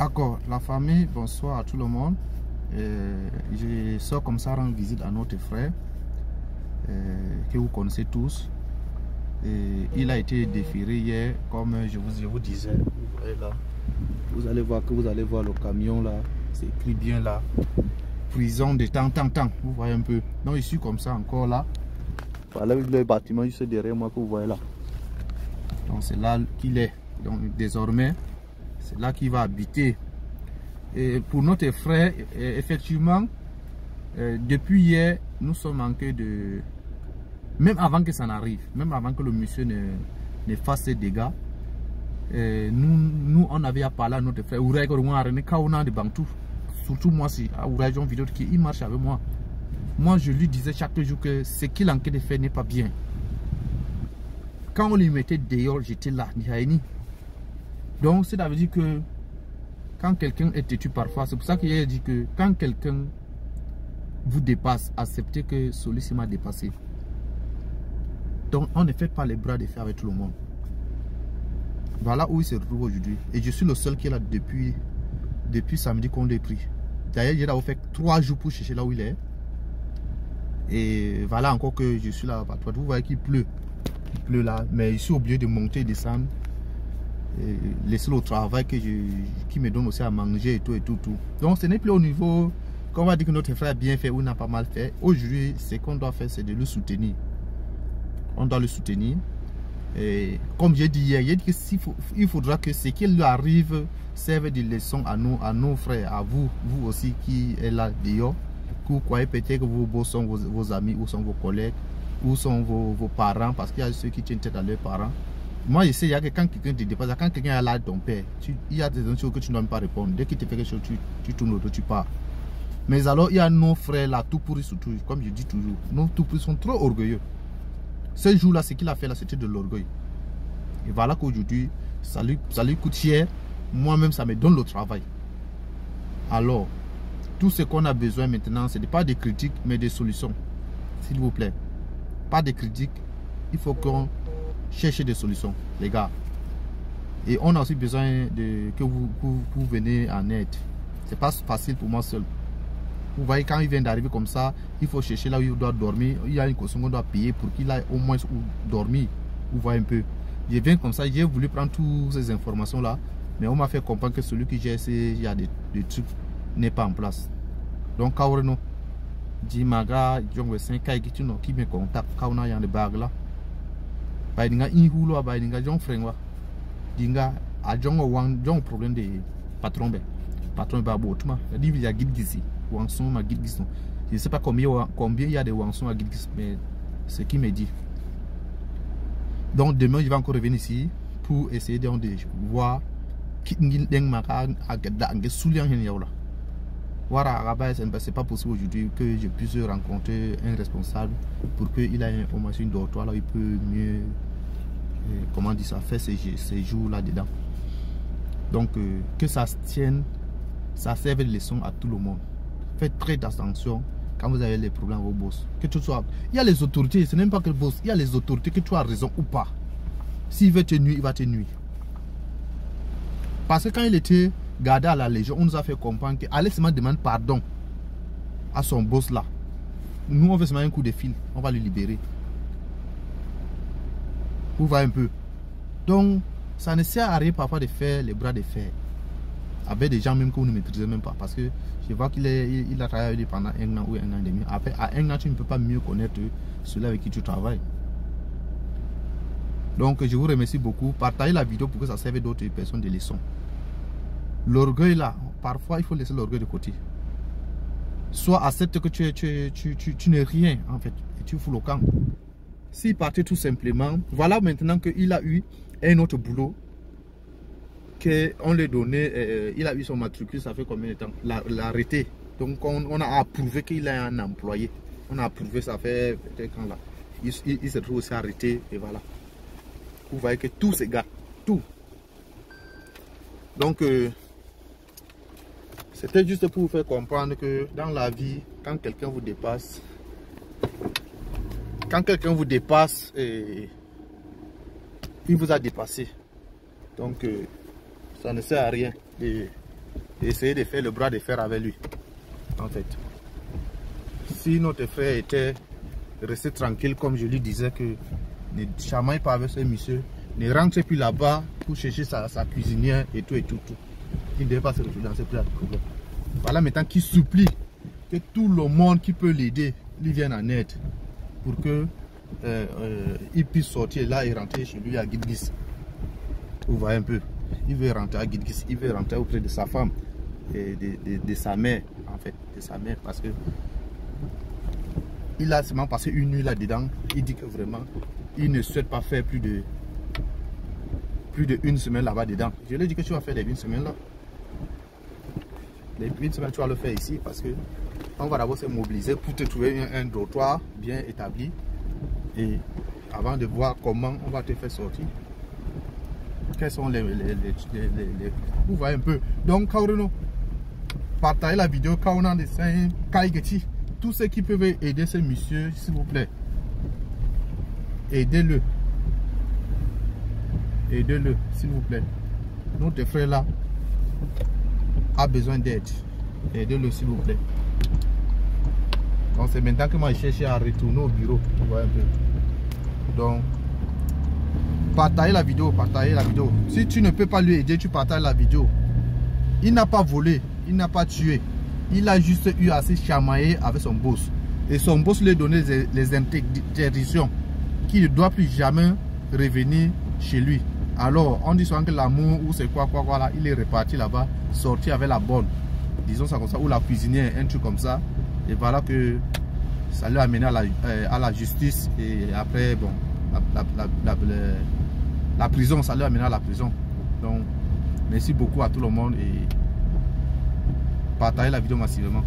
D'accord, la famille, bonsoir à tout le monde. Je sors comme ça rendre visite à notre frère que vous connaissez tous. Il a été déféré hier, comme je vous disais. Vous voyez là, vous allez voir le camion là, c'est écrit bien là. Prison de temps. Vous voyez un peu. Donc je suis comme ça encore là. Voilà le bâtiment juste derrière moi que vous voyez là. Donc c'est là qu'il est. Donc désormais, c'est là qu'il va habiter. Et pour notre frère, effectivement, depuis hier, nous sommes manqués de... Même avant que ça n'arrive, même avant que le monsieur ne fasse ses dégâts, nous on avait à parler à notre frère. Surtout moi, si à vidéo il marche avec moi. Moi, je lui disais chaque jour que ce qu'il est en train de faire n'est pas bien. Quand on lui mettait dehors, j'étais là. Donc, ça veut dire que quand quelqu'un est têtu parfois, c'est pour ça qu'il a dit que quand quelqu'un vous dépasse, acceptez que celui-ci m'a dépassé. Donc, on ne fait pas les bras de fer avec tout le monde. Voilà où il se retrouve aujourd'hui. Et je suis le seul qui est là depuis samedi qu'on l'a pris. D'ailleurs, j'ai d'abord fait 3 jours pour chercher là où il est. Et voilà encore que je suis là. Vous voyez qu'il pleut. Il pleut là. Mais je suis obligé de monter et descendre. Et laisser le travail qui me donne aussi à manger et tout. Donc ce n'est plus au niveau qu'on va dire que notre frère a bien fait ou n'a pas mal fait. Aujourd'hui, ce qu'on doit faire, c'est de le soutenir. On doit le soutenir. Et comme j'ai dit hier, il faudra que ce qui lui arrive serve de leçon à nos frères, à vous aussi qui êtes là dehors. Que vous croyez peut-être que vos beaux sont vos amis, ou sont vos collègues, ou sont vos parents, parce qu'il y a ceux qui tiennent tête à leurs parents. Moi, je sais, il y a que quand quelqu'un te dépasse, quand quelqu'un est là de ton père, il y a des choses que tu ne dois même pas répondre. Dès qu'il te fait quelque chose, tu tournes autour, tu pars. Mais alors, il y a nos frères là, tout pourris surtout, comme je dis toujours, nos tout pourris sont trop orgueilleux. Ce jour-là, ce qu'il a fait là, c'était de l'orgueil. Et voilà qu'aujourd'hui, ça lui coûte cher. Moi-même, ça me donne le travail. Alors, tout ce qu'on a besoin maintenant, ce n'est pas des critiques, mais des solutions. S'il vous plaît. Pas de critiques. Il faut qu'on cherche des solutions, les gars. Et on a aussi besoin que vous venez en aide. C'est pas facile pour moi seul. Vous voyez, quand il vient d'arriver comme ça, il faut chercher là où il doit dormir. Il y a une caution qu'on doit payer pour qu'il aille au moins où dormir. Vous voyez un peu. Je viens comme ça, j'ai voulu prendre toutes ces informations là. Mais on m'a fait comprendre que celui qui gère, il y a des trucs n'est pas en place. Donc, quand on dit maga, qui me contacte, quand on a des bagues là. Baïdinga inhulo baïdinga jong frengwa dinga a jongo wang jong problème de patron ba botuma dit il y a gidgisi wangson ma gidgis. Je ne sais pas combien il y a de wangson à gidgis, mais ce qui me dit. Donc demain je vais encore revenir ici pour essayer de voir qui n'eng maka agada nge soulian hen yaola. Voilà, c'est pas possible aujourd'hui que je puisse rencontrer un responsable pour qu'il ait au moins une dortoir là, il peut mieux, comment dire ça, faire ces jours là dedans. Donc que ça se tienne, ça serve de leçon à tout le monde. Faites très attention quand vous avez des problèmes au boss. Que tu sois, il y a les autorités, ce n'est même pas que le boss, il y a les autorités, que tu as raison ou pas. S'il veut te nuire, il va te nuire. Parce que quand il était gardé à la Légion, on nous a fait comprendre que Alex demande pardon à son boss là. Nous, on veut se mettre un coup de fil, on va le libérer. Vous voyez un peu. Donc, ça ne sert à rien parfois de faire les bras de fer avec des gens même que vous ne maîtrisez même pas. Parce que je vois qu'il a travaillé pendant 1 an ou 1 an et demi. Après, à 1 an, tu ne peux pas mieux connaître celui avec qui tu travailles. Donc, je vous remercie beaucoup. Partagez la vidéo pour que ça serve d'autres personnes des leçons. L'orgueil là, parfois il faut laisser l'orgueil de côté. Soit accepte que tu n'es rien en fait et tu fous le camp. S'il partait tout simplement, voilà maintenant qu'il a eu un autre boulot qu'on lui donnait, il a eu son matricule, ça fait combien de temps? L'arrêté. Donc on a approuvé qu'il a un employé. On a approuvé, ça fait peut-être quand là. Il se trouve aussi arrêté et voilà. Vous voyez que tous ces gars, tout. Donc c'était juste pour vous faire comprendre que dans la vie, quand quelqu'un vous dépasse, il vous a dépassé. Donc ça ne sert à rien de et essayer de faire le bras de fer avec lui. En fait, si notre frère était resté tranquille, comme je lui disais, que ne chamaille pas avec ce monsieur, ne rentre plus là-bas pour chercher sa cuisinière et tout. Il ne devait pas se retrouver dans ce plat de problème. Voilà maintenant qui supplie que tout le monde qui peut l'aider lui vienne en aide pour que il puisse sortir là et rentrer chez lui à Guidguis. Vous voyez un peu, il veut rentrer à Guidguis, il veut rentrer auprès de sa femme et de sa mère, en fait, de sa mère, parce que il a seulement passé une nuit là-dedans. Il dit que vraiment, il ne souhaite pas faire plus de une semaine là-bas dedans. Je lui ai dit que tu vas faire les 1 semaine là. Les 1 semaine, tu vas le faire ici parce que on va d'abord se mobiliser pour te trouver un dortoir bien établi. Et avant de voir comment on va te faire sortir, quels sont vous voyez un peu. Donc, Kaureno, partagez la vidéo, quand on a des dessins, Kaigeti, tous ceux qui peuvent aider ce monsieur, s'il vous plaît, aidez-le. Aidez-le, s'il vous plaît. Notre frère là a besoin d'aide. Aidez-le, s'il vous plaît. Donc c'est maintenant que moi je cherche à retourner au bureau. Vous voyez un peu. Donc, partagez la vidéo, partagez la vidéo. Si tu ne peux pas lui aider, tu partages la vidéo. Il n'a pas volé, il n'a pas tué. Il a juste eu assez chamaillé avec son boss. Et son boss lui a donné les interdictions qu'il ne doit plus jamais revenir chez lui. Alors, on dit souvent que l'amour ou c'est quoi, là, il est reparti là-bas, sorti avec la bonne. Disons ça comme ça, ou la cuisinière, un truc comme ça. Et voilà que ça lui a amené à la justice. Et après, bon, la prison, ça lui a amené à la prison. Donc, merci beaucoup à tout le monde et partagez la vidéo massivement.